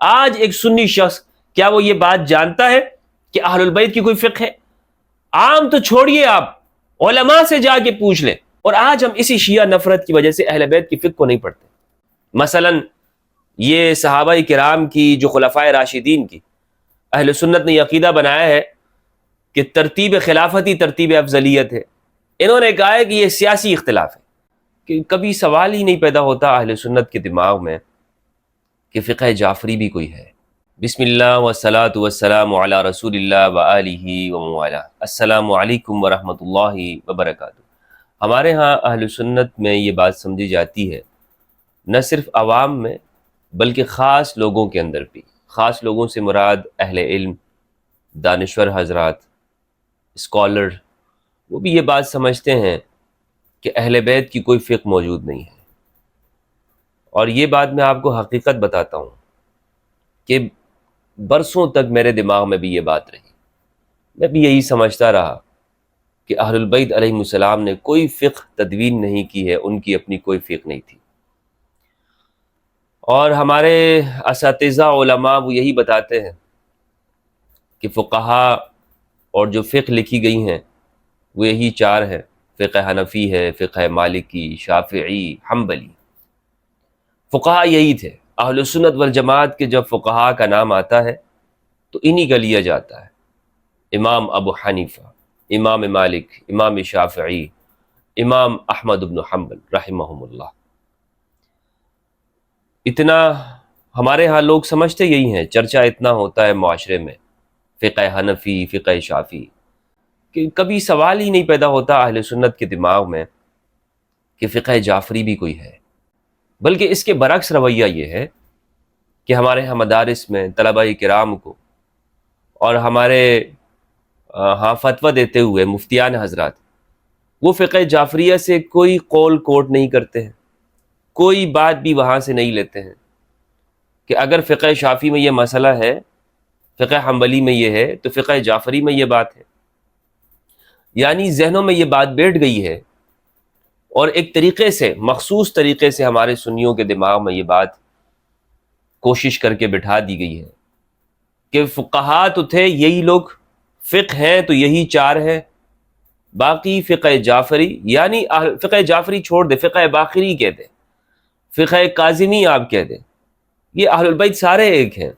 آج ایک سنی شخص کیا وہ یہ بات جانتا ہے کہ اہل البیت کی کوئی فقہ ہے؟ عام تو چھوڑیے، آپ علماء سے جا کے پوچھ لیں. اور آج ہم اسی شیعہ نفرت کی وجہ سے اہل بیت کی فقہ کو نہیں پڑھتے. مثلا یہ صحابہ کرام کی، جو خلفائے راشدین کی، اہل سنت نے عقیدہ بنایا ہے کہ ترتیب خلافتی ترتیب افضلیت ہے. انہوں نے کہا ہے کہ یہ سیاسی اختلاف ہے، کہ کبھی سوال ہی نہیں پیدا ہوتا اہل سنت کے دماغ میں کہ فقہ جعفری بھی کوئی ہے. بسم اللہ والصلاة والسلام علی رسول اللہ وآلہ ومن السلام علیکم ورحمۃ اللہ وبرکاتہ. ہمارے ہاں اہل سنت میں یہ بات سمجھی جاتی ہے، نہ صرف عوام میں بلکہ خاص لوگوں کے اندر بھی. خاص لوگوں سے مراد اہل علم، دانشور حضرات، اسکالر، وہ بھی یہ بات سمجھتے ہیں کہ اہل بیت کی کوئی فقہ موجود نہیں ہے. اور یہ بات میں آپ کو حقیقت بتاتا ہوں کہ برسوں تک میرے دماغ میں بھی یہ بات رہی. میں بھی یہی سمجھتا رہا کہ اہل البیت علیہ السلام نے کوئی فقہ تدوین نہیں کی ہے، ان کی اپنی کوئی فقہ نہیں تھی. اور ہمارے اساتذہ علماء وہ یہی بتاتے ہیں کہ فقہا اور جو فقہ لکھی گئی ہیں وہ یہی چار ہیں: فقہ حنفی ہے، فقہ مالکی، شافعی، حنبلی. فقہا یہی تھے. اہل سنت والجماعت کے جب فقہا کا نام آتا ہے تو انہی کا لیا جاتا ہے: امام ابو حنیفہ، امام مالک، امام شافعی، امام احمد بن حنبل رحمہم اللہ. اتنا ہمارے ہاں لوگ سمجھتے یہی ہیں، چرچا اتنا ہوتا ہے معاشرے میں فقہ حنفی، فقہ شافعی، کہ کبھی سوال ہی نہیں پیدا ہوتا اہل سنت کے دماغ میں کہ فقہ جعفری بھی کوئی ہے. بلکہ اس کے برعکس رویہ یہ ہے کہ ہمارے ہاں مدارس میں طلبہ کرام کو اور ہمارے ہاں فتویٰ دیتے ہوئے مفتیان حضرات وہ فقہ جعفریہ سے کوئی قول کوٹ نہیں کرتے ہیں، کوئی بات بھی وہاں سے نہیں لیتے ہیں کہ اگر فقہ شافعی میں یہ مسئلہ ہے، فقہ حنبلی میں یہ ہے، تو فقہ جعفری میں یہ بات ہے. یعنی ذہنوں میں یہ بات بیٹھ گئی ہے، اور ایک طریقے سے، مخصوص طریقے سے ہمارے سنیوں کے دماغ میں یہ بات کوشش کر کے بٹھا دی گئی ہے کہ فقہا تو تھے یہی لوگ، فقہ ہیں تو یہی چار ہیں، باقی فقہ جعفری، یعنی فقہ جعفری چھوڑ دے، فقہ باقری کہہ دے، فقہ کاظمی آپ کہہ دیں، یہ اہل البیت سارے ایک ہیں.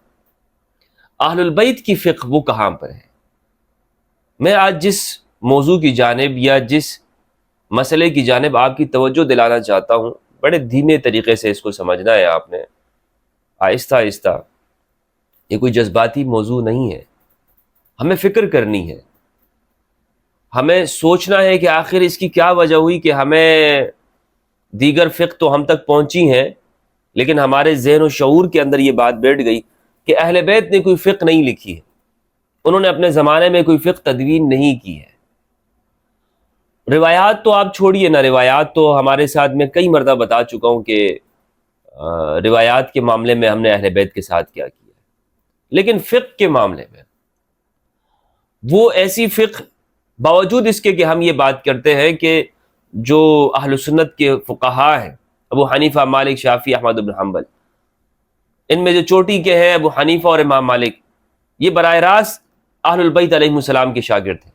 اہل البیت کی فقہ وہ کہاں پر ہے؟ میں آج جس موضوع کی جانب یا جس مسئلے کی جانب آپ کی توجہ دلانا چاہتا ہوں، بڑے دھیمے طریقے سے اس کو سمجھنا ہے آپ نے، آہستہ آہستہ. یہ کوئی جذباتی موضوع نہیں ہے، ہمیں فکر کرنی ہے، ہمیں سوچنا ہے کہ آخر اس کی کیا وجہ ہوئی کہ ہمیں دیگر فقہ تو ہم تک پہنچی ہیں لیکن ہمارے ذہن و شعور کے اندر یہ بات بیٹھ گئی کہ اہل بیت نے کوئی فقہ نہیں لکھی ہے، انہوں نے اپنے زمانے میں کوئی فقہ تدوین نہیں کی ہے. روایات تو آپ چھوڑیے نا، روایات تو ہمارے ساتھ میں کئی مرتبہ بتا چکا ہوں کہ روایات کے معاملے میں ہم نے اہل بیت کے ساتھ کیا کیا، لیکن فقہ کے معاملے میں وہ ایسی فقہ، باوجود اس کے کہ ہم یہ بات کرتے ہیں کہ جو اہل سنت کے فقہا ہیں، ابو حنیفہ، مالک، شافعی، احمد بن حنبل، ان میں جو چوٹی کے ہیں ابو حنیفہ اور امام مالک، یہ براہ راست اہل البیت علیہ السلام کے شاگرد ہیں.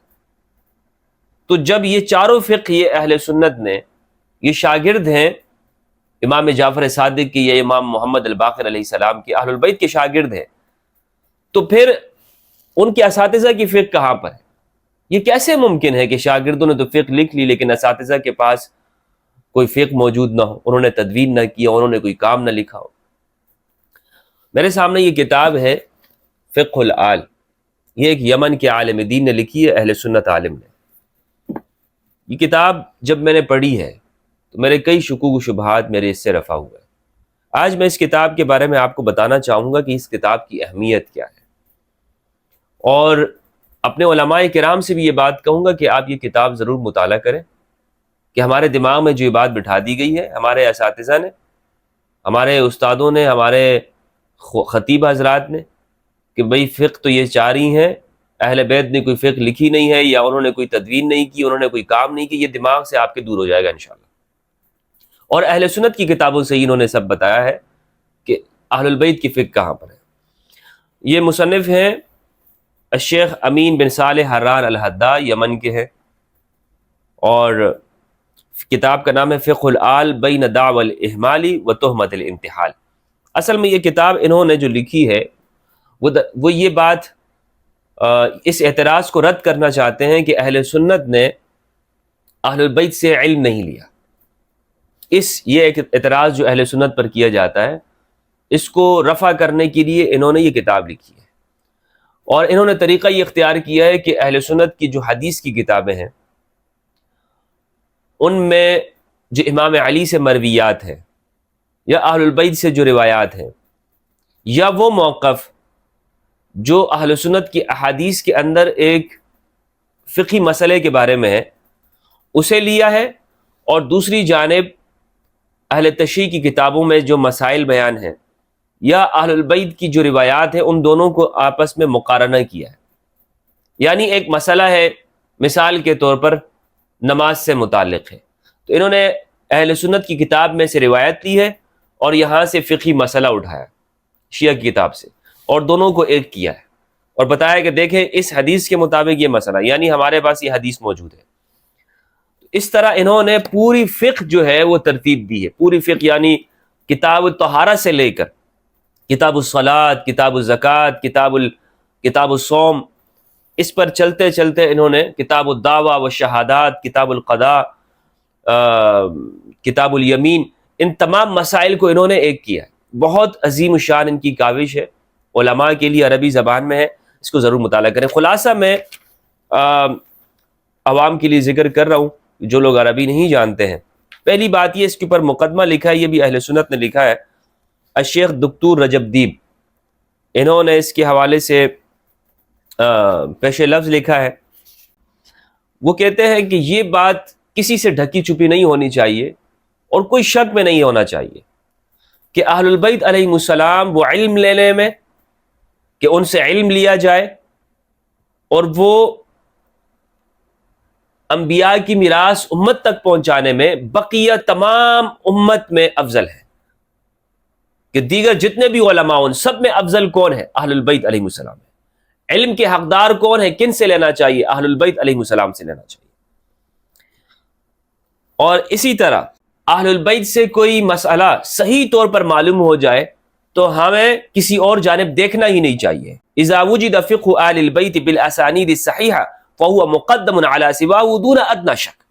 تو جب یہ چاروں فقہ یہ اہل سنت نے یہ شاگرد ہیں امام جعفر صادق کی یا امام محمد الباقر علیہ السلام کی، اہل البیت کے شاگرد ہیں، تو پھر ان کے اساتذہ کی فقہ کہاں پر ہے؟ یہ کیسے ممکن ہے کہ شاگردوں نے تو فقہ لکھ لی لیکن اساتذہ کے پاس کوئی فقہ موجود نہ ہو، انہوں نے تدوین نہ کیا، انہوں نے کوئی کام نہ لکھا ہو؟ میرے سامنے یہ کتاب ہے فقہ الآل، یہ ایک یمن کے عالم دین نے لکھی ہے، اہل سنت عالم نے. یہ کتاب جب میں نے پڑھی ہے تو میرے کئی شکوک و شبہات میرے اس سے رفع ہوئے. آج میں اس کتاب کے بارے میں آپ کو بتانا چاہوں گا کہ اس کتاب کی اہمیت کیا ہے، اور اپنے علماء کرام سے بھی یہ بات کہوں گا کہ آپ یہ کتاب ضرور مطالعہ کریں، کہ ہمارے دماغ میں جو یہ بات بٹھا دی گئی ہے ہمارے اساتذہ نے، ہمارے استادوں نے، ہمارے خطیب حضرات نے، کہ بھئی فقہ تو یہ چار ہی ہیں، اہل بیت نے کوئی فقہ لکھی نہیں ہے یا انہوں نے کوئی تدوین نہیں کی، انہوں نے کوئی کام نہیں کی، یہ دماغ سے آپ کے دور ہو جائے گا انشاءاللہ. اور اہل سنت کی کتابوں سے ہی انہوں نے سب بتایا ہے کہ اہل البیت کی فقہ کہاں پر ہے. یہ مصنف ہیں الشیخ امین بن صالح حران الحداد، یمن کے ہیں، اور کتاب کا نام ہے فقہ الآل بین دعوی الاہمال و تہمت الانتحال۔ اصل میں یہ کتاب انہوں نے جو لکھی ہے وہ یہ بات اس اعتراض کو رد کرنا چاہتے ہیں کہ اہل سنت نے اہل البیت سے علم نہیں لیا۔ یہ ایک اعتراض جو اہل سنت پر کیا جاتا ہے، اس کو رفع کرنے کے لیے انہوں نے یہ کتاب لکھی ہے، اور انہوں نے طریقہ یہ اختیار کیا ہے کہ اہل سنت کی جو حدیث کی کتابیں ہیں ان میں جو امام علی سے مرویات ہیں یا اہل البیت سے جو روایات ہیں یا وہ موقف جو اہل سنت کی احادیث کے اندر ایک فقہی مسئلے کے بارے میں ہے اسے لیا ہے، اور دوسری جانب اہل تشیع کی کتابوں میں جو مسائل بیان ہیں یا اہل البیت کی جو روایات ہیں ان دونوں کو آپس میں مقارنہ کیا ہے۔ یعنی ایک مسئلہ ہے، مثال کے طور پر نماز سے متعلق ہے، تو انہوں نے اہل سنت کی کتاب میں سے روایت لی ہے اور یہاں سے فقہی مسئلہ اٹھایا شیعہ کی کتاب سے، اور دونوں کو ایک کیا ہے اور بتایا کہ دیکھیں اس حدیث کے مطابق یہ مسئلہ، یعنی ہمارے پاس یہ حدیث موجود ہے۔ اس طرح انہوں نے پوری فقہ جو ہے وہ ترتیب دی ہے، پوری فقہ یعنی کتاب الطہارہ سے لے کر کتاب الصلاۃ، کتاب الزکوٰۃ، کتاب الصوم، اس پر چلتے چلتے انہوں نے کتاب الدعوہ والشہادات، کتاب القضاء، کتاب الیمین، ان تمام مسائل کو انہوں نے ایک کیا ہے۔ بہت عظیم الشان ان کی کاوش ہے، علماء کے لیے عربی زبان میں ہے، اس کو ضرور مطالعہ کریں۔ خلاصہ میں عوام کے لیے ذکر کر رہا ہوں جو لوگ عربی نہیں جانتے ہیں۔ پہلی بات یہ، اس کے اوپر مقدمہ لکھا ہے، یہ بھی اہل سنت نے لکھا ہے، الشیخ دکتور رجب دیب، انہوں نے اس کے حوالے سے پیش لفظ لکھا ہے۔ وہ کہتے ہیں کہ یہ بات کسی سے ڈھکی چھپی نہیں ہونی چاہیے اور کوئی شک میں نہیں ہونا چاہیے کہ اہل البیت علیہم السلام وہ علم لینے میں، کہ ان سے علم لیا جائے، اور وہ انبیاء کی میراث امت تک پہنچانے میں بقیہ تمام امت میں افضل ہے، کہ دیگر جتنے بھی علماء ان سب میں افضل کون ہے؟ اہل البیت علیہم السلام ہے۔ علم کے حقدار کون ہے؟ کن سے لینا چاہیے؟ اہل البیت علیہم السلام سے لینا چاہیے۔ اور اسی طرح اہل البیت سے کوئی مسئلہ صحیح طور پر معلوم ہو جائے تو ہمیں کسی اور جانب دیکھنا ہی نہیں چاہیے۔ اذا وجد فقہ آل البیت بالاسانید الصحیحہ فہو مقدم علی سواہ دون ادنی شک،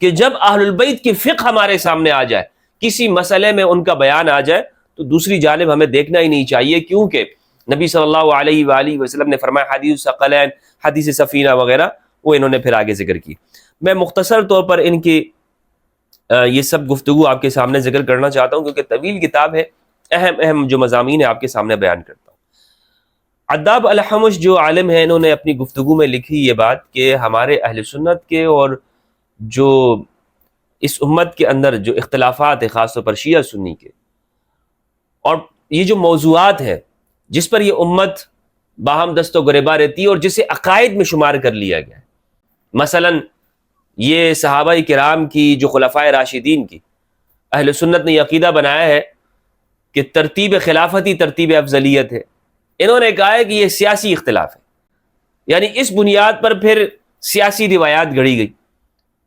کہ جب اہل البیت کی فقہ ہمارے سامنے آ جائے، کسی مسئلے میں ان کا بیان آ جائے، تو دوسری جانب ہمیں دیکھنا ہی نہیں چاہیے، کیونکہ نبی صلی اللہ علیہ وآلہ وسلم نے فرمایا، حدیث الثقلین، حدیث سفینہ وغیرہ، وہ انہوں نے پھر آگے ذکر کی۔ میں مختصر طور پر ان کی یہ سب گفتگو آپ کے سامنے ذکر کرنا چاہتا ہوں، کیونکہ طویل کتاب ہے، اہم جو مضامین ہیں آپ کے سامنے بیان کرتا ہوں۔ عداب الحمش جو عالم ہیں، انہوں نے اپنی گفتگو میں لکھی یہ بات کہ ہمارے اہل سنت کے اور جو اس امت کے اندر جو اختلافات ہیں، خاص طور پر شیعہ سنی کے، اور یہ جو موضوعات ہیں جس پر یہ امت باہم دست و گریباں رہتی ہے اور جسے عقائد میں شمار کر لیا گیا ہے، مثلاً یہ صحابہ کرام کی جو خلفائے راشدین کی اہل سنت نے یہ عقیدہ بنایا ہے کہ ترتیب خلافتی ترتیب افضلیت ہے۔ انہوں نے کہا ہے کہ یہ سیاسی اختلاف ہے، یعنی اس بنیاد پر پھر سیاسی روایات گھڑی گئی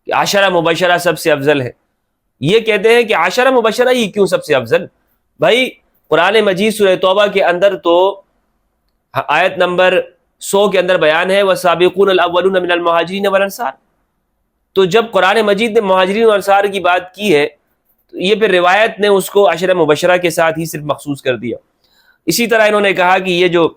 کہ عشرہ مبشرہ سب سے افضل ہے۔ یہ کہتے ہیں کہ عشرہ مبشرہ ہی کیوں سب سے افضل؟ بھائی قرآن مجید سورہ توبہ کے اندر تو آیت نمبر 100 کے اندر بیان ہے وَالسَّابِقُونَ الْأَوَّلُونَ مِنَ الْمُهَاجِرِينَ وَالْأَنصَارِ، تو جب قرآن مجید نے مہاجرین و انصار کی بات کی ہے تو یہ پھر روایت نے اس کو عشرہ مبشرہ کے ساتھ ہی صرف مخصوص کر دیا۔ اسی طرح انہوں نے کہا کہ یہ جو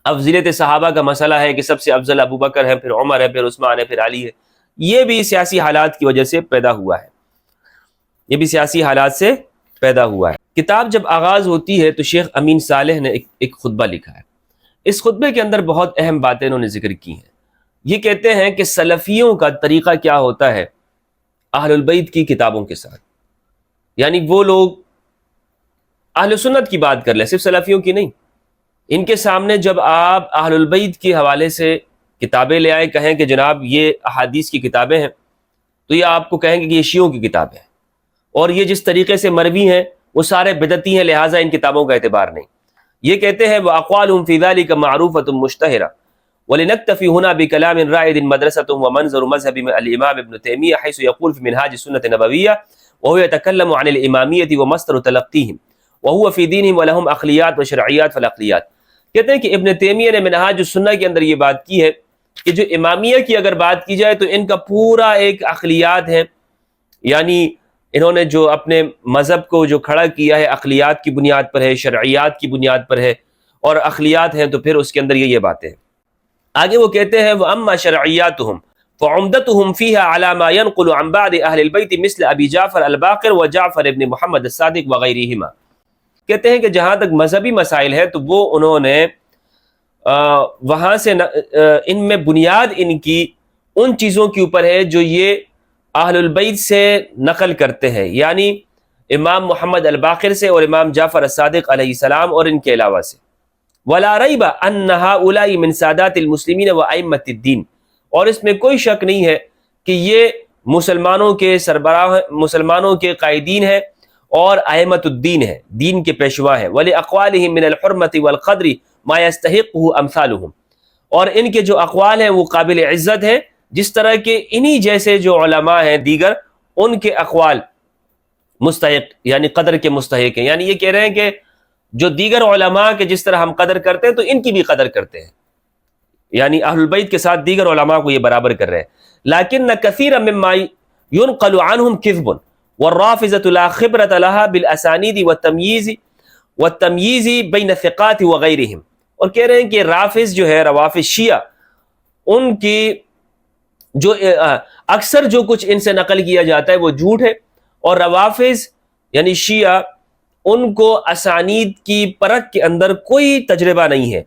افضلیت صحابہ کا مسئلہ ہے کہ سب سے افضل ابو بکر ہے، پھر عمر ہے، پھر عثمان ہے، پھر علی ہے، یہ بھی سیاسی حالات کی وجہ سے پیدا ہوا ہے، یہ بھی سیاسی حالات سے پیدا ہوا ہے۔ کتاب جب آغاز ہوتی ہے تو شیخ امین صالح نے ایک خطبہ لکھا ہے، اس خطبے کے اندر بہت اہم باتیں انہوں نے ذکر کی ہیں۔ یہ کہتے ہیں کہ سلفیوں کا طریقہ کیا ہوتا ہے اہل البیت کی کتابوں کے ساتھ، یعنی وہ لوگ اہل سنت کی بات کر لیں، صرف سلفیوں کی نہیں، ان کے سامنے جب آپ اہل البیت کے حوالے سے کتابیں لے آئیں، کہیں کہ جناب یہ احادیث کی کتابیں ہیں، تو یہ آپ کو کہیں گے کہ یہ شیعوں کی کتابیں ہیں، اور یہ جس طریقے سے مروی ہیں وہ سارے بدعتی ہیں، لہٰذا ان کتابوں کا اعتبار نہیں۔ یہ کہتے ہیں وَأَقْوَالُهُمْ فِي ذَلِكَ مَعْرُوفَةٌ مُشْتَهِرَةٌ وَلِنَكْتَفِي هُنَا بِكَلَامٍ رَائِدٍ مَدْرَسَةٌ وَمَنْظَرُ مَذْهَبِ الْإِمَامِ ابْنِ تَيْمِيَّةَ حيث يقول في منهاج السنة النبوية وهو يتكلم عن الإمامية ومصدر تلقيهم وهو في دينهم ولهم عقليات وشرعيات فالعقليات. کہتے ہیں کہ ابن تیمیہ نے منہاج السنہ کے اندر یہ بات کی ہے کہ جو امامیہ کی اگر بات کی جائے تو ان کا پورا ایک عقلیات ہے، یعنی انہوں نے جو اپنے مذہب کو جو کھڑا کیا ہے عقلیات کی بنیاد پر ہے، شرعیات کی بنیاد پر ہے، اور عقلیات ہیں تو پھر اس کے اندر یہ باتیں ہیں. آگے وہ کہتے ہیں وَأَمَّا شَرْعِيَّاتُهُمْ فَعُمْدَتُهُمْ فِيهَا عَلَى مَا يَنْقُلُ عَنْ بَعْضِ أَهْلِ الْبَيْتِ مِثْلَ أَبِي جعفر الباقر وجعفر ابن محمد الصادق وغيرهما. کہتے ہیں کہ جہاں تک مذہبی مسائل ہے تو وہ انہوں نے وہاں سے ان میں بنیاد ان کی ان چیزوں کے اوپر ہے جو یہ اہل البیت سے نقل کرتے ہیں، یعنی امام محمد الباقر سے اور امام جعفر الصادق علیہ السلام اور ان کے علاوہ سے. ولا ریب ان هؤلاء من سادات المسلمین وائمۃ الدین، اور اس میں کوئی شک نہیں ہے کہ یہ مسلمانوں کے سربراہ، مسلمانوں کے قائدین ہیں اور ائمۃ الدین ہیں، دین کے پیشوا ہیں. ولاقوالهم من الحرمۃ والقدر ما يستحقه امثالهم، اور ان کے جو اقوال ہیں وہ قابل عزت ہیں جس طرح کے انہی جیسے جو علماء ہیں دیگر ان کے اقوال مستحق، یعنی قدر کے مستحق ہیں. یعنی یہ کہہ رہے ہیں کہ جو دیگر علماء کے جس طرح ہم قدر کرتے ہیں تو ان کی بھی قدر کرتے ہیں، یعنی اہل البیت کے ساتھ دیگر علماء کو یہ برابر کر رہے ہیں. لیکن کثیر مما ينقل عنهم كذب والرافضة لا خبرة لها بالاسانید والتمييز بين الثقات وغيرهم. اور کہہ رہے ہیں کہ رافض جو ہے، روافض شیعہ، ان کی جو اکثر جو کچھ ان سے نقل کیا جاتا ہے وہ جھوٹ ہے، اور روافض یعنی شیعہ ان کو اسانید کی پرکھ کے اندر کوئی تجربہ نہیں ہے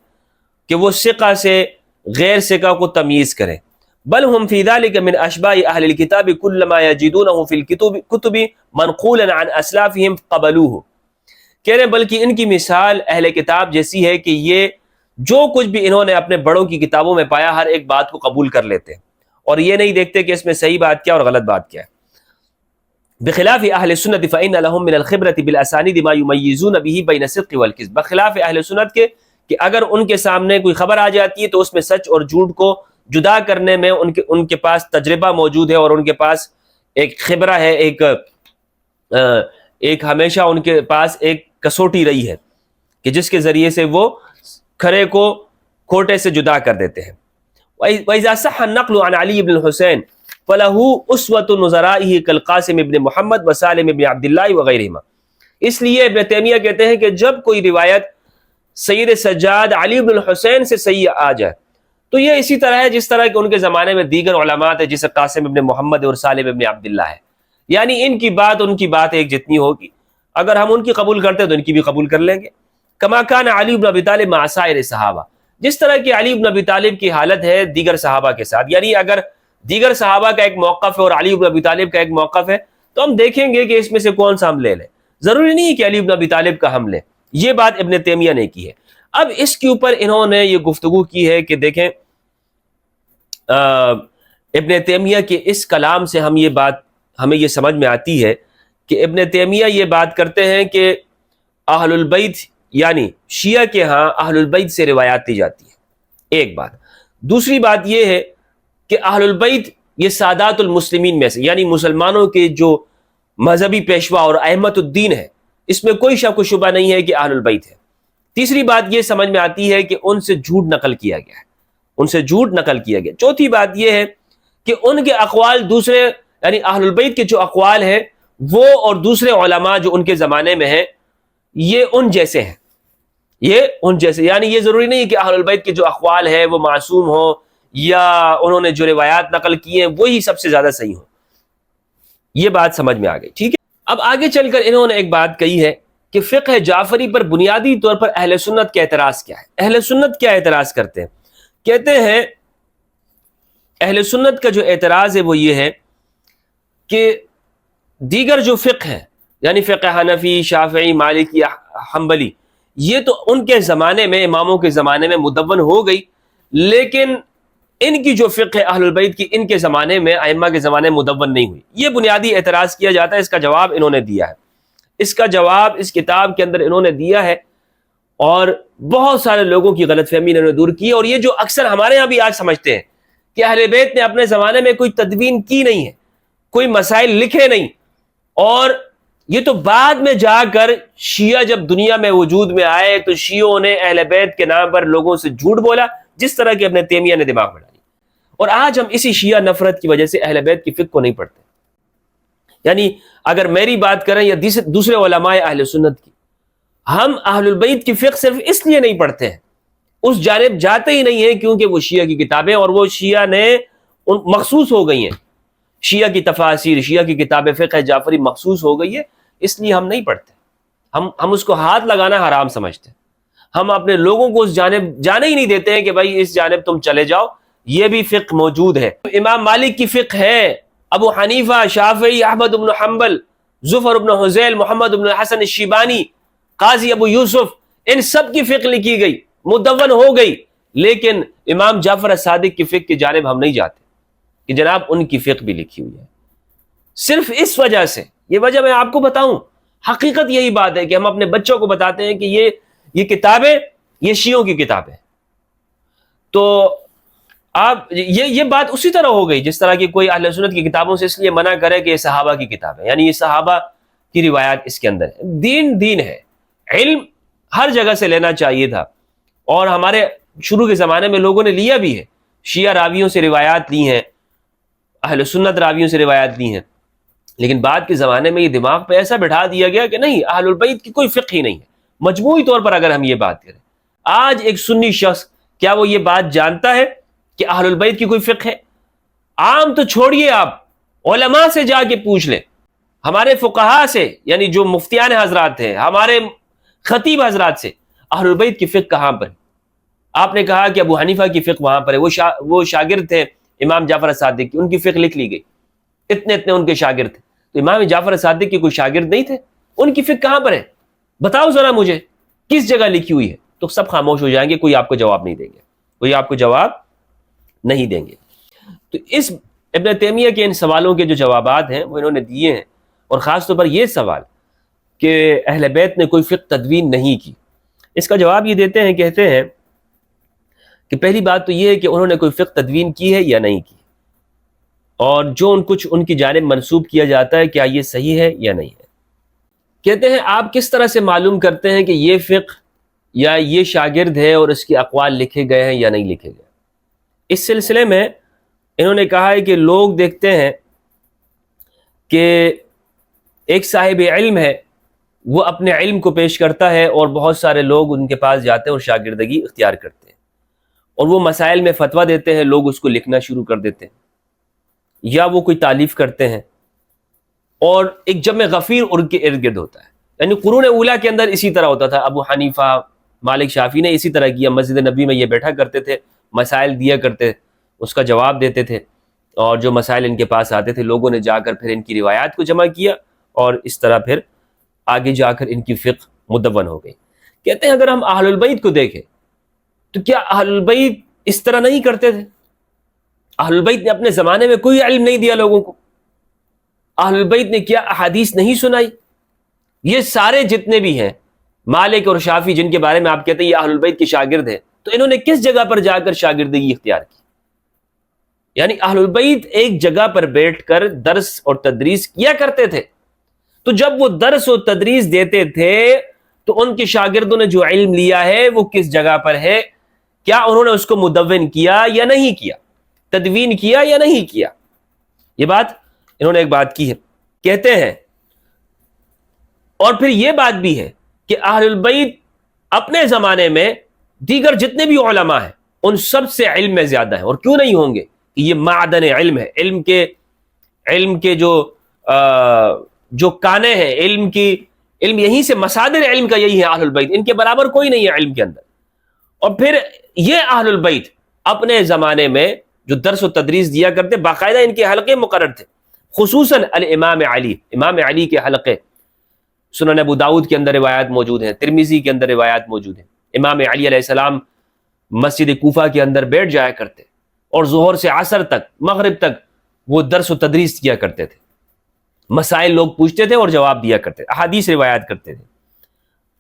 کہ وہ ثقہ سے غیر ثقہ کو تمیز کریں. بل هم فی ذلک من اشباہ اہل الکتاب کل ما یجدونه فی الکتب منقولا عن اسلافهم قبلوه. کہہ رہے بلکہ ان کی مثال اہل کتاب جیسی ہے کہ یہ جو کچھ بھی انہوں نے اپنے بڑوں کی کتابوں میں پایا ہر ایک بات کو قبول کر لیتے ہیں، اور یہ نہیں دیکھتے کہ اس میں صحیح بات کیا اور غلط بات کیا ہے. بخلاف اہل سنت فإن لهم من الخبرة بالاسانید ما يميزون به بين الصدق والكذب. بخلاف اہل سنت کے کہ اگر ان کے سامنے کوئی خبر آ جاتی ہے تو اس میں سچ اور جھوٹ کو جدا کرنے میں ان کے پاس تجربہ موجود ہے، اور ان کے پاس ایک خبرہ ہے، ایک ہمیشہ ان کے پاس ایک کسوٹی رہی ہے کہ جس کے ذریعے سے وہ کھرے کو کھوٹے سے جدا کر دیتے ہیں. وإذا صح النقل عن علي بن الحسين فله اسوة نظرائه كالقاسم ابن محمد وسالم ابن عبد الله وغيرهما. اس لیے ابن تیمیہ کہتے ہیں کہ جب کوئی روایت سید سجاد علی بن الحسین سے صحیح آ جائے تو یہ اسی طرح ہے جس طرح کہ ان کے زمانے میں دیگر علماء تھے جیسے قاسم ابن محمد اور سالم ابن عبداللہ ہے، یعنی ان کی بات ایک جتنی ہوگی، اگر ہم ان کی قبول کرتے ہیں تو ان کی بھی قبول کر لیں گے. کما کان علی بن ابی طالب مع سائر صحابہ، جس طرح کہ علی بن ابی طالب کی حالت ہے دیگر صحابہ کے ساتھ. یعنی اگر دیگر صحابہ کا ایک موقف ہے اور علی بن ابی طالب کا ایک موقف ہے تو ہم دیکھیں گے کہ اس میں سے کون سا ہم لے لیں. ضروری نہیں کہ علی بن ابی طالب کا ہم لیں. یہ بات ابن تیمیہ نے کی ہے. اب اس کے اوپر انہوں نے یہ گفتگو کی ہے کہ دیکھیں ابن تیمیہ کے اس کلام سے ہمیں یہ سمجھ میں آتی ہے کہ ابن تیمیہ یہ بات کرتے ہیں کہ اہل البیت یعنی شیعہ کے ہاں اہل البیت سے روایات دی جاتی ہے، ایک بات. دوسری بات یہ ہے کہ اہل البیت یہ سادات المسلمین میں سے، یعنی مسلمانوں کے جو مذہبی پیشوا اور ائمۃ الدین ہے، اس میں کوئی شک و شبہ نہیں ہے کہ اہل البیت ہے. تیسری بات یہ سمجھ میں آتی ہے کہ ان سے جھوٹ نقل کیا گیا ہے، ان سے جھوٹ نقل کیا گیا. چوتھی بات یہ ہے کہ ان کے اقوال دوسرے یعنی اہل البیت کے جو اقوال ہیں وہ اور دوسرے علماء جو ان کے زمانے میں ہیں یہ ان جیسے ہیں، یہ ان جیسے، یعنی یہ ضروری نہیں کہ اہل البیت کے جو اقوال ہیں وہ معصوم ہوں یا انہوں نے جو روایات نقل کی ہیں وہی سب سے زیادہ صحیح ہوں. یہ بات سمجھ میں آ گئی، ٹھیک ہے. اب آگے چل کر انہوں نے ایک بات کہی ہے کہ فقہ جعفری پر بنیادی طور پر اہل سنت کا اعتراض کیا ہے. اہل سنت کیا اعتراض کرتے ہیں؟ کہتے ہیں اہل سنت کا جو اعتراض ہے وہ یہ ہے کہ دیگر جو فقہ ہے یعنی فقہ حنفی، شافعی، مالکی، حنبلی، یہ تو ان کے زمانے میں، اماموں کے زمانے میں مدون ہو گئی، لیکن ان کی جو فقہ ہے اہل البیت کی ان کے زمانے میں، ائمہ کے زمانے میں مدون نہیں ہوئی. یہ بنیادی اعتراض کیا جاتا ہے. اس کا جواب انہوں نے دیا ہے. اس کا جواب اس کتاب کے اندر انہوں نے دیا ہے اور بہت سارے لوگوں کی غلط فہمی انہوں نے دور کی. اور یہ جو اکثر ہمارے ہاں بھی آج سمجھتے ہیں کہ اہل بیت نے اپنے زمانے میں کوئی تدوین کی نہیں ہے, کوئی مسائل لکھے نہیں, اور یہ تو بعد میں جا کر شیعہ جب دنیا میں وجود میں آئے تو شیعوں نے اہل بیت کے نام پر لوگوں سے جھوٹ بولا, جس طرح کہ ابن تیمیہ نے دماغ میں ڈالی. اور آج ہم اسی شیعہ نفرت کی وجہ سے اہل بیت کی فقہ کو نہیں پڑھتے. یعنی اگر میری بات کریں یا دوسرے علماء اہل سنت کی, ہم اہل البیت کی فقہ صرف اس لیے نہیں پڑھتے ہیں, اس جانب جاتے ہی نہیں ہیں کیونکہ وہ شیعہ کی کتابیں اور وہ شیعہ نے مخصوص ہو گئی ہیں, شیعہ کی تفاسیر, شیعہ کی کتاب فقہ جعفری مخصوص ہو گئی ہے, اس لیے ہم نہیں پڑھتے. ہم اس کو ہاتھ لگانا حرام سمجھتے ہیں. ہم اپنے لوگوں کو اس جانب جانے ہی نہیں دیتے ہیں کہ بھائی اس جانب تم چلے جاؤ, یہ بھی فقہ موجود ہے. امام مالک کی فقہ ہے, ابو حنیفہ, شافعی, احمد بن حنبل, زفر بن حذیل, محمد بن حسن الشیبانی, قاضی ابو یوسف, ان سب کی فقہ لکھی گئی, مدون ہو گئی. لیکن امام جعفر الصادق کی فقہ کی جانب ہم نہیں جاتے کہ جناب ان کی فقہ بھی لکھی ہوئی ہے. صرف اس وجہ سے, یہ وجہ میں آپ کو بتاؤں, حقیقت یہی بات ہے کہ ہم اپنے بچوں کو بتاتے ہیں کہ یہ کتابیں یہ شیعوں کی کتابیں. تو آپ یہ بات اسی طرح ہو گئی جس طرح کی کوئی اہل سنت کی کتابوں سے اس لیے منع کرے کہ یہ صحابہ کی کتاب ہے, یعنی یہ صحابہ کی روایات اس کے اندر ہے. دین ہے, علم ہر جگہ سے لینا چاہیے تھا, اور ہمارے شروع کے زمانے میں لوگوں نے لیا بھی ہے. شیعہ راویوں سے روایات لی ہیں, اہل سنت راویوں سے روایات لی ہیں, لیکن بعد کے زمانے میں یہ دماغ پہ ایسا بٹھا دیا گیا کہ نہیں, اہل البیت کی کوئی فقہ ہی نہیں ہے. مجموعی طور پر اگر ہم یہ بات کریں, آج ایک سنی شخص کیا وہ یہ بات جانتا ہے کہ اہل البیت کی کوئی فقہ ہے؟ عام تو چھوڑیے, آپ علماء سے جا کے پوچھ لیں, ہمارے فقہاء سے, یعنی جو مفتیان حضرات ہیں, ہمارے خطیب حضرات سے, اہل البیت کی فقہ کہاں پر؟ آپ نے کہا کہ ابو حنیفہ کی فقہ وہاں پر ہے, وہ شاگرد تھے امام جعفر الصادق کی, ان کی فقہ لکھ لی گئی, اتنے ان کے شاگرد تھے. تو امام جعفر الصادق کے کوئی شاگرد نہیں تھے؟ ان کی فقہ کہاں پر ہے؟ بتاؤ ذرا مجھے, کس جگہ لکھی ہوئی ہے؟ تو سب خاموش ہو جائیں گے, کوئی آپ کو جواب نہیں دیں گے, کوئی آپ کو جواب نہیں دیں گے. تو اس ابن تیمیہ کے ان سوالوں کے جو جوابات ہیں وہ انہوں نے دیے ہیں, اور خاص طور پر یہ سوال کہ اہل بیت نے کوئی فقہ تدوین نہیں کی, اس کا جواب یہ دیتے ہیں, کہتے ہیں کہ پہلی بات تو یہ ہے کہ انہوں نے کوئی فقہ تدوین کی ہے یا نہیں کی, اور جو کچھ ان کی جانب منسوب کیا جاتا ہے کیا یہ صحیح ہے یا نہیں ہے. کہتے ہیں آپ کس طرح سے معلوم کرتے ہیں کہ یہ فقہ یا یہ شاگرد ہے اور اس کے اقوال لکھے گئے ہیں یا نہیں لکھے گئے؟ اس سلسلے میں انہوں نے کہا ہے کہ لوگ دیکھتے ہیں کہ ایک صاحب علم ہے, وہ اپنے علم کو پیش کرتا ہے اور بہت سارے لوگ ان کے پاس جاتے ہیں اور شاگردگی اختیار کرتے ہیں, اور وہ مسائل میں فتویٰ دیتے ہیں, لوگ اس کو لکھنا شروع کر دیتے ہیں, یا وہ کوئی تالیف کرتے ہیں, اور ایک جمع غفیر ان کے ارد گرد ہوتا ہے. یعنی قرون اولیٰ کے اندر اسی طرح ہوتا تھا. ابو حنیفہ, مالک, شافعی نے اسی طرح کیا, مسجد نبی میں یہ بیٹھا کرتے تھے, مسائل دیا کرتے, اس کا جواب دیتے تھے, اور جو مسائل ان کے پاس آتے تھے لوگوں نے جا کر پھر ان کی روایات کو جمع کیا, اور اس طرح پھر آگے جا کر ان کی فقہ مدون ہو گئی. کہتے ہیں اگر ہم اہل البیت کو دیکھیں تو کیا اہل البیت اس طرح نہیں کرتے تھے؟ اہل البیت نے اپنے زمانے میں کوئی علم نہیں دیا لوگوں کو, اہل البیت نے کیا احادیث نہیں سنائی؟ یہ سارے جتنے بھی ہیں مالک اور شافعی جن کے بارے میں آپ کہتے ہیں یہ اہل البیت کے شاگرد ہیں, تو انہوں نے کس جگہ پر جا کر شاگردگی اختیار کی؟ یعنی اہل البیت ایک جگہ پر بیٹھ کر درس اور تدریس کیا کرتے تھے, تو جب وہ درس اور تدریس دیتے تھے تو ان کے شاگردوں نے جو علم لیا ہے وہ کس جگہ پر ہے؟ کیا انہوں نے اس کو مدون کیا یا نہیں کیا, تدوین کیا یا نہیں کیا؟ یہ بات انہوں نے ایک بات کی ہے. کہتے ہیں اور پھر یہ بات بھی ہے کہ اہل البیت اپنے زمانے میں دیگر جتنے بھی علماء ہیں ان سب سے علم میں زیادہ ہیں, اور کیوں نہیں ہوں گے, یہ معدن علم ہے, علم کے جو کانے ہیں, علم یہیں سے, مصادر علم کا یہی ہے اہل البیت, ان کے برابر کوئی نہیں ہے علم کے اندر. اور پھر یہ اہل البیت اپنے زمانے میں جو درس و تدریس دیا کرتے, باقاعدہ ان کے حلقے مقرر تھے, خصوصاً الامام علی, امام علی کے حلقے. سنن ابو داؤد کے اندر روایات موجود ہیں, ترمذی کے اندر روایات موجود ہیں. امام علی علیہ السلام مسجد کوفہ کے اندر بیٹھ جایا کرتے, اور ظہر سے عصر تک, مغرب تک وہ درس و تدریس کیا کرتے تھے, مسائل لوگ پوچھتے تھے اور جواب دیا کرتے, احادیث روایات کرتے تھے.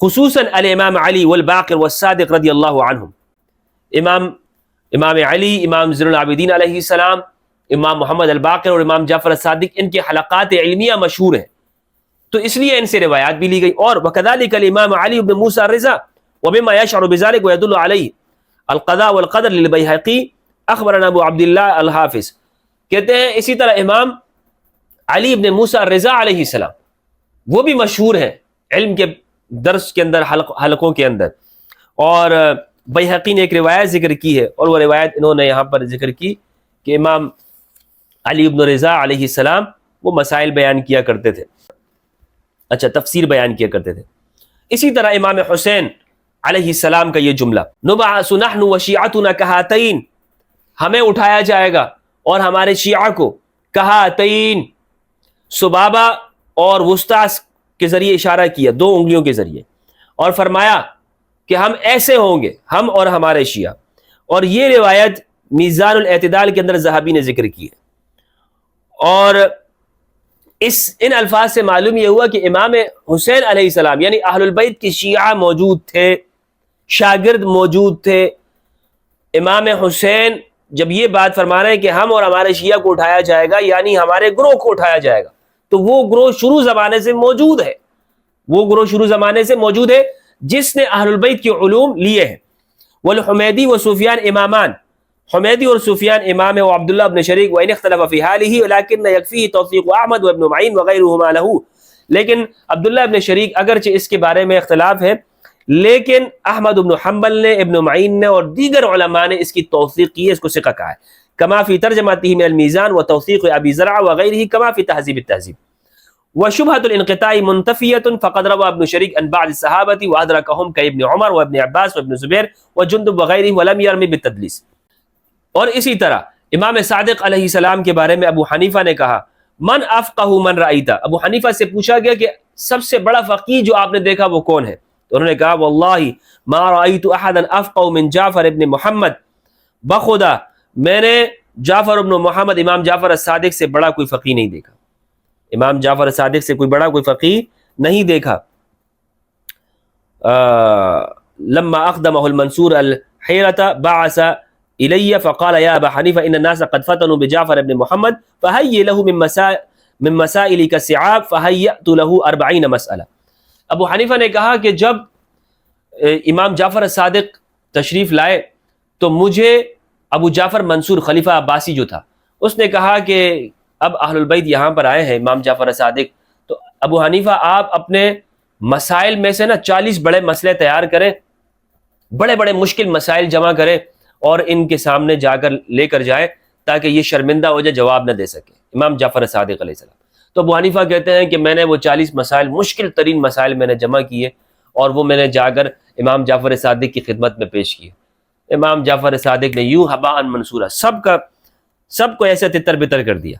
خصوصاً الامام علی والباقر والصادق رضی اللہ عنہم. امام علی، امام زین العابدین علیہ السلام، امام محمد الباقر اور امام جعفر الصادق، ان کے حلقات علمیہ مشہور ہیں، تو اس لیے ان سے روایات بھی لی گئی. اور وکذالک الامام علی بن موسیٰ الرضا وبما يشعر بذلك ويدل عليه القضاء والقدر للبیہقی اخبرنا ابو عبداللہ الحافظ. کہتے ہیں اسی طرح امام علی بن موسیٰ الرضا علیہ السلام وہ بھی مشہور ہیں علم کے درس کے اندر، حلقوں کے اندر. اور بیہقی نے ایک روایت ذکر کی ہے، اور وہ روایت انہوں نے یہاں پر ذکر کی کہ امام علی بن رضا علیہ السلام وہ مسائل بیان کیا کرتے تھے، اچھا تفسیر بیان کیا کرتے تھے. اسی طرح امام حسین علیہ السلام کا یہ جملہ نبعث نحن وشیعتنا کہاتین، ہمیں اٹھایا جائے گا اور ہمارے شیعہ کو کہاتین، سبابہ اور وسطیٰ کے ذریعے اشارہ کیا، دو انگلیوں کے ذریعے، اور فرمایا کہ ہم ایسے ہوں گے، ہم اور ہمارے شیعہ. اور یہ روایت میزان الاعتدال کے اندر ذہبی نے ذکر کی ہے. اور ان الفاظ سے معلوم یہ ہوا کہ امام حسین علیہ السلام یعنی اہل البیت کے شیعہ موجود تھے، شاگرد موجود تھے. امام حسین جب یہ بات فرما رہے ہیں کہ ہم اور ہمارے شیعہ کو اٹھایا جائے گا، یعنی ہمارے گروہ کو اٹھایا جائے گا، تو وہ گروہ شروع زمانے سے موجود ہے، وہ گروہ شروع زمانے سے موجود ہے جس نے اہل البیت کے علوم لیے ہیں. والحمیدی و سفیان امامان، حمیدی اور سفیان امام و عبداللہ بن شریک وإن اختلف في حاله ولكن يكفيه توثيق احمد وابن معین وغيرهما له. لیکن عبداللہ ابن شریک اگرچہ اس کے بارے میں اختلاف ہے، لیکن احمد بن حنبل نے، ابن معین نے اور دیگر علماء نے اس کی توثیق کی ہے، اس کو ثقہ کہا ہے. کما فی ترجمته من الميزان وتوثیق ابی زرع وغیرہ کما فی تہذیب التہذیب. وشبهة الانقطاع منتفية فقد روى ابن شريك عن بعض الصحابة وأدركهم كابن عمر وابن عباس وابن زبير وجندب وغيره ولم يرمي بالتدليس. اور اسی طرح امام صادق علیہ السلام کے بارے میں ابو حنیفہ نے کہا من افقہ من رأیتا. ابو حنیفہ سے پوچھا گیا کہ سب سے بڑا فقیہ جو آپ نے دیکھا وہ کون ہے؟ تو انہوں نے کہا واللہ ما رأیت احدا افقہ من جعفر ابن محمد، بخدا میں نے جعفر ابن محمد امام جعفر الصادق سے بڑا کوئی فقیہ نہیں دیکھا، امام جعفر صادق سے کوئی بڑا کوئی فقیہ نہیں دیکھا. لما اقدمه المنصور الحیرة بعث الی فقال یا ابا حنیفہ ان الناس قد فتنوا بجعفر ابن محمد فهيئ له من مسائلك الصعاب فهيئت له 40 مسئلہ. ابو حنیفہ نے کہا کہ جب امام جعفر صادق تشریف لائے تو مجھے ابو جعفر منصور خلیفہ عباسی جو تھا اس نے کہا کہ اب اہل البیت یہاں پر آئے ہیں امام جعفر صادق، تو ابو حنیفہ آپ اپنے مسائل میں سے 40 بڑے مسئلے تیار کریں، بڑے بڑے مشکل مسائل جمع کریں اور ان کے سامنے جا کر لے کر جائے تاکہ یہ شرمندہ ہو جائے، جواب نہ دے سکے امام جعفر صادق علیہ السلام. تو ابو حنیفہ کہتے ہیں کہ میں نے وہ 40 مسائل، مشکل ترین مسائل میں نے جمع کیے اور وہ میں نے جا کر امام جعفر صادق کی خدمت میں پیش کیے. امام جعفر صادق نے یوں ہباء منصورہ سب کو ایسے تتر بتر کر دیا،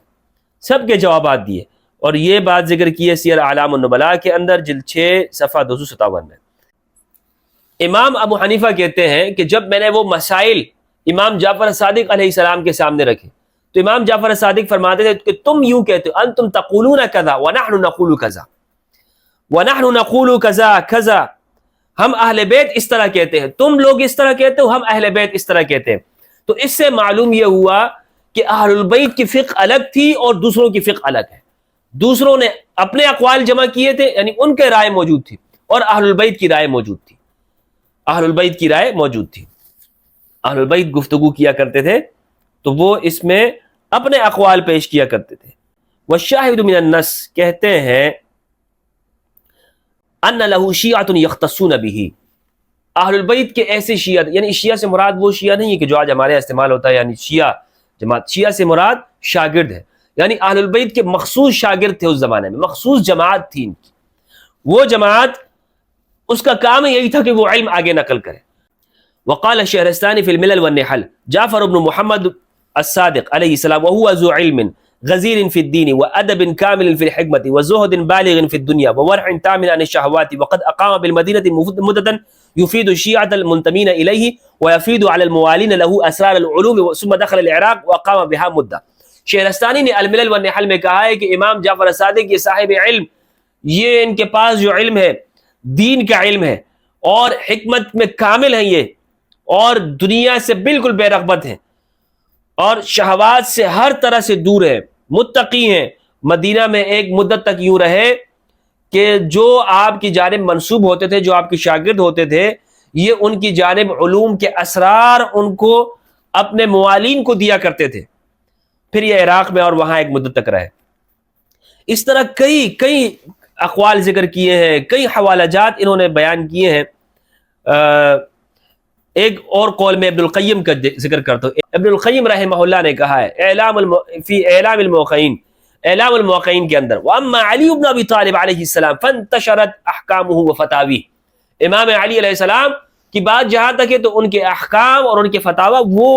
سب کے جوابات دیے. اور یہ بات ذکر کی ہے سیر اعلام النبلاء کے اندر جلد 6 صفحہ 257 میں. امام ابو حنیفہ کہتے ہیں کہ جب میں نے وہ مسائل امام جعفر صادق علیہ السلام کے سامنے رکھے تو امام جعفر صادق فرماتے تھے کہ تم یوں کہتے ہو انتم تقولون کذا ونحن نقول کذا ونحن نقول کذا کذا، ہم اہل بیت اس طرح کہتے ہیں، تم لوگ اس طرح کہتے ہو، ہم اہل بیت اس طرح کہتے ہیں. تو اس سے معلوم یہ ہوا کہ اہل البیت کی فقہ الگ تھی اور دوسروں کی فقہ الگ ہے. دوسروں نے اپنے اقوال جمع کیے تھے، یعنی ان کے رائے موجود تھی، اور اہل البیت کی رائے موجود تھی، اہل البیت کی رائے موجود تھی. اہل البیت گفتگو کیا کرتے تھے تو وہ اس میں اپنے اقوال پیش کیا کرتے تھے. والشاہد من النص کہتے ہیں ان له شیعۃ یختصون به، اہل البیت کے ایسے شیعہ، یعنی شیعہ سے مراد وہ شیعہ نہیں ہے کہ جو آج ہمارے استعمال ہوتا ہے، یعنی شیعہ جماعت. شیعہ سے مراد شاگرد ہے، یعنی اہل البیت کے مخصوص شاگرد تھے اس زمانے میں، مخصوص جماعت تھی ان کی. وہ جماعت اس کا کام یہی تھا کہ وہ علم آگے نقل کرے. وقال الشہرستانی فی الملل والنحل جعفر بن محمد الصادق علیہ السلام وهو ذو علم غزیر فی الدین وادب کامل فی الحکمت وزہد بالغ فی الدنیا وورع تامن عن الشہوات وقد اقام بالمدینة مدتا يفيد الشیعة المنتمین الیہ ويفيد على الموالین له اسرار العلوم ثم دخل العراق واقام بها مدة. شہرستانی نے الملل والنحل میں کہا ہے کہ امام جعفر صادق یہ صاحب علم یہ ان کے پاس جو علم ہے دین کا علم ہے اور حکمت میں کامل ہیں یہ، اور دنیا سے بالکل بے رغبت ہیں اور شہوات سے ہر طرح سے دور ہیں، متقی ہیں۔ مدینہ میں ایک مدت تک یوں رہے کہ جو آپ کی جانب منسوب ہوتے تھے، جو آپ کے شاگرد ہوتے تھے، یہ ان کی جانب علوم کے اسرار ان کو اپنے موالین کو دیا کرتے تھے۔ پھر یہ عراق میں اور وہاں ایک مدت تک رہے۔ اس طرح کئی اقوال ذکر کیے ہیں، کئی حوالہ جات انہوں نے بیان کیے ہیں۔ ایک اور قول میں ابن القیم کا ذکر کرتا ہوں۔ ابن القیم رحمہ اللہ نے کہا ہے فی اعلام الموقعین، اعلام الموقعین کے اندر، وَأَمَّا علی بن ابی طالب علیہ السلام فَانْتَشَرَتْ أَحْكَامُهُ وَفَتَاوِيهُ، امام علی علیہ السلام کی بات جہاں تک ہے تو ان کے احکام اور ان کے فتاوی وہ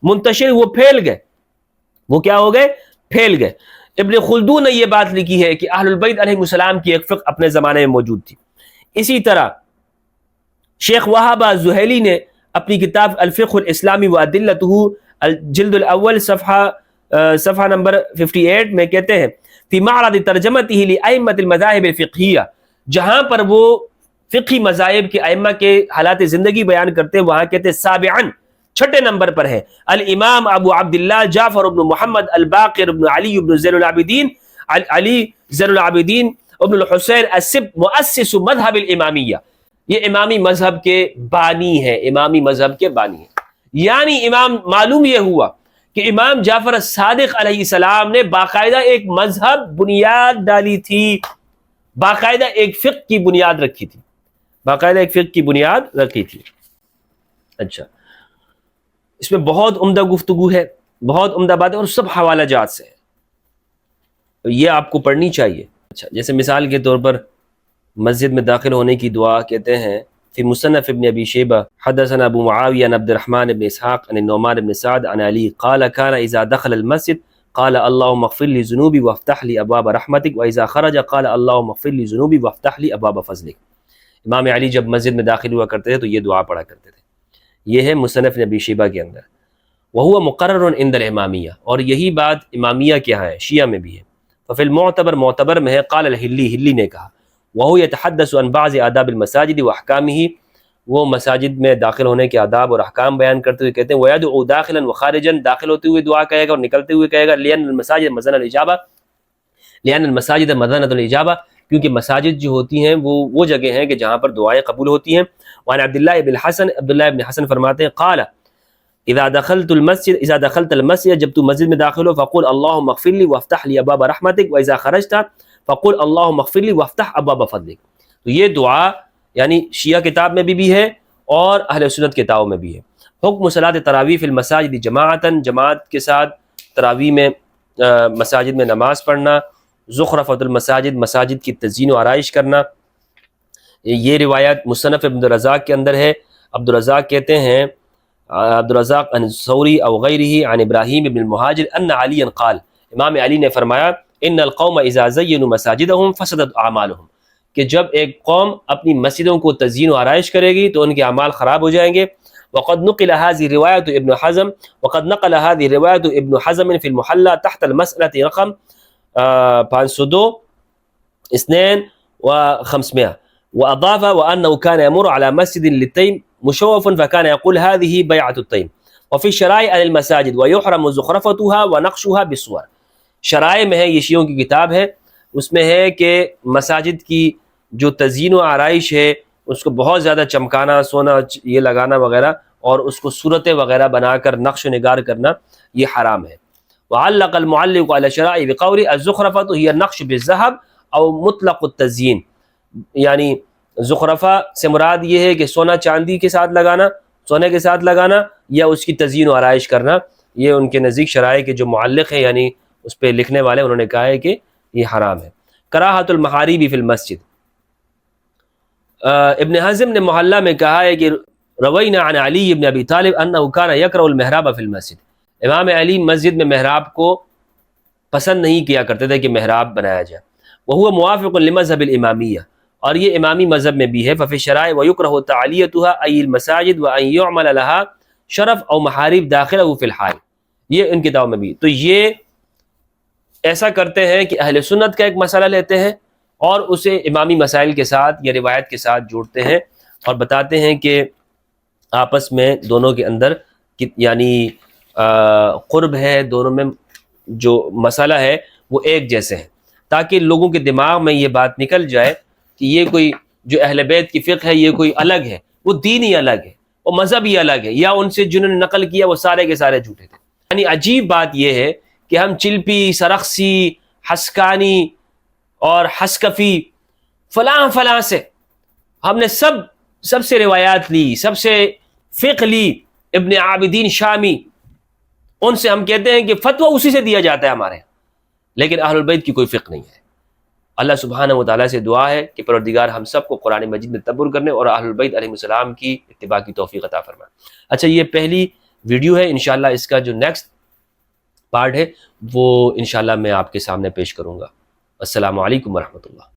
منتشر، وہ پھیل گئے، وہ کیا ہو گئے؟ پھیل گئے۔ ابن خلدون نے یہ بات لکھی ہے کہ اہل البیت علیہ السلام کی ایک فقہ اپنے زمانے میں موجود تھی۔ اسی طرح شیخ وہاب الزہیلی نے اپنی کتاب الفقہ الاسلامی وادلتہ الجلد الاول صفحہ نمبر 58 میں کہتے ہیں فی معرض ترجمتہ لائمۃ المذاہب الفقہیہ، جہاں پر وہ فقہی مذاہب کے ائمہ کے حالات زندگی بیان کرتے ہیں، وہاں کہتے ہیں سابعاً، چھٹے نمبر پر ہے، الامام ابو عبداللہ جعفر بن محمد الباقر بن علی بن زین العابدین، علی زین العابدین ابن الحسین السبت مؤسس مذہب الامامیہ، یہ امامی مذہب کے بانی ہیں، امامی مذہب کے بانی ہیں۔ یعنی امام، معلوم یہ ہوا کہ امام جعفر الصادق علیہ السلام نے باقاعدہ ایک مذہب بنیاد ڈالی تھی، باقاعدہ ایک فقہ کی بنیاد رکھی تھی، باقاعدہ ایک فقہ کی بنیاد رکھی تھی۔ اچھا، اس میں بہت عمدہ گفتگو ہے، بہت عمدہ بات ہے، اور سب حوالہ جات سے ہے، یہ آپ کو پڑھنی چاہیے۔ اچھا، جیسے مثال کے طور پر مسجد میں داخل ہونے کی دعا کہتے ہیں فی مصنف ابن ابی شیبہ حدثنا ابو معاویہ عن عبد الرحمن بن اسحاق عن النعمان بن سعد عن علی قال كان اذا دخل المسجد قال اللهم اغفر لي ذنوبي وافتح لي ابواب رحمتك واذا خرج قال اللهم اغفر لي ذنوبي وافتح لي ابواب فضلك۔ امام علی جب مسجد میں داخل ہوا کرتے تھے تو یہ دعا پڑھا کرتے تھے۔ یہ ہے مصنف ابن ابی شیبہ کے اندر، وهو مقرر عند الامامیہ، اور یہی بات امامیہ کے ہاں ہے، شیعہ میں بھی ہے۔ ففی المعتبر، معتبر میں ہے، قال الحلی، ہلی نے کہا، وهو يتحدث عن بعض آداب المساجد واحکامہ، وہ مساجد میں داخل ہونے کے آداب اور احکام بیان کرتے ہوئے کہتے ہیں وَيَدْعُو دَاخِلًا وَخَارِجًا، داخل ہوتے ہوئے دعا کہے گا اور نکلتے ہوئے کہے گا، لِأَنَّ الْمَسَاجِدَ مَزَنَ الْإِجَابَةِ، لِأَنَّ الْمَسَاجِدَ مَزَنَةُ الْإِجَابَةِ، کیونکہ مساجد جو ہوتی ہیں وہ جگہ ہیں کہ جہاں پر دعائیں قبول ہوتی ہیں۔ وعن عبداللہ بن حسن، عبداللہ بن حسن فرماتے ہیں قال اذا دخلت المسجد، جب تو مسجد میں داخل ہو فقل اللهم اغفر لي وافتح لي ابواب رحمتك واذا خرجت فقل اللهم اغفر لي وافتح ابواب فضلك۔ تو یہ دعا یعنی شیعہ کتاب میں بھی ہے اور اہل سنت کتابوں میں بھی ہے۔ حکم صلاۃ تراویح فی المساجد جماعتاً، جماعت کے ساتھ تراویح میں مساجد میں نماز پڑھنا، زخرفۃ المساجد، مساجد کی تزئین و آرائش کرنا۔ یہ روایت مصنف عبد الرزاق کے اندر ہے۔ عبد الرزاق کہتے ہیں، عبد الرزاق عن ثوری او غیرہ عن ابراہیم بن المہاجر ان علی قال، امام علی نے فرمایا ان القوم اذا زینوا مساجدهم فسدت اعمالهم، کہ جب ایک قوم اپنی مسجدوں کو تزئین و آرائش کرے گی تو ان کے اعمال خراب ہو جائیں گے۔ وقد نقل هذه روایت ابن حزم، وقد نقل هذه روایت ابن حزم في المحلى تحت المسألة رقم 502 5200، واضاف وانه كان يمر على مسجد للتيم مشوفا فكان يقول هذه بيعة التيم، وفي الشرائع عن المساجد ويحرم زخرفتها ونقشها بالصور۔ شرائع میں ہے، یہ شیعوں کی کتاب ہے، اس میں ہے کہ مساجد کی جو تزئین و آرائش ہے اس کو بہت زیادہ چمکانا، سونا یہ لگانا وغیرہ، اور اس کو صورتیں وغیرہ بنا کر نقش و نگار کرنا یہ حرام ہے۔ وعلق المعلق على الشرائع بقول الزخرفة هي النقش بالذهب او مطلق التزیین، یعنی زخرفہ سے مراد یہ ہے کہ سونا چاندی کے ساتھ لگانا، سونے کے ساتھ لگانا، یا اس کی تزئین و آرائش کرنا۔ یہ ان کے نزدیک شرائع کے جو معلق ہیں یعنی اس پہ لکھنے والے، انہوں نے کہا ہے کہ یہ حرام ہے۔ کراہت المحاریب فی المسجد، ابن حزم نے محلہ میں کہا ہے کہ روینا عن علی بن ابی طالب انہ کان یکرہ المحراب فی المسجد، امام علی مسجد میں محراب کو پسند نہیں کیا کرتے تھے کہ محراب بنایا جائے۔ وہو موافق لمذہب الامامیہ، اور یہ امامی مذہب میں بھی ہے۔ ففی الشرائع ویکرہ تعلیتها ای المساجد وان یعمل لها شرف او محارب داخلہ فی الحال، یہ ان کتابوں میں بھی۔ تو یہ ایسا کرتے ہیں کہ اہل سنت کا ایک مسئلہ لیتے ہیں اور اسے امامی مسائل کے ساتھ یا روایت کے ساتھ جوڑتے ہیں اور بتاتے ہیں کہ آپس میں دونوں کے اندر یعنی قرب ہے، دونوں میں جو مسئلہ ہے وہ ایک جیسے ہیں، تاکہ لوگوں کے دماغ میں یہ بات نکل جائے کہ یہ کوئی جو اہل بیت کی فقہ ہے یہ کوئی الگ ہے، وہ دین ہی الگ ہے، وہ مذہب ہی الگ ہے، یا ان سے جنہوں نے نقل کیا وہ سارے کے سارے جھوٹے تھے۔ یعنی عجیب بات یہ ہے کہ ہم چلپی، سرخسی، حسکانی اور حسکفی فلاں سے ہم نے سب سے روایات لی، سب سے فقہ لی، ابن عابدین شامی، ان سے ہم کہتے ہیں کہ فتویٰ اسی سے دیا جاتا ہے ہمارے یہاں، لیکن اہل البیت کی کوئی فقہ نہیں ہے۔ اللہ سبحانہ و تعالیٰ سے دعا ہے کہ پروردگار ہم سب کو قرآن مجید میں تدبر کرنے اور اہل البیت علیہ السلام کی اتباع کی توفیق عطا فرمائے۔ اچھا، یہ پہلی ویڈیو ہے، انشاءاللہ اس کا جو نیکسٹ پارٹ ہے وہ انشاءاللہ میں آپ کے سامنے پیش کروں گا۔ السلام علیکم ورحمۃ اللہ۔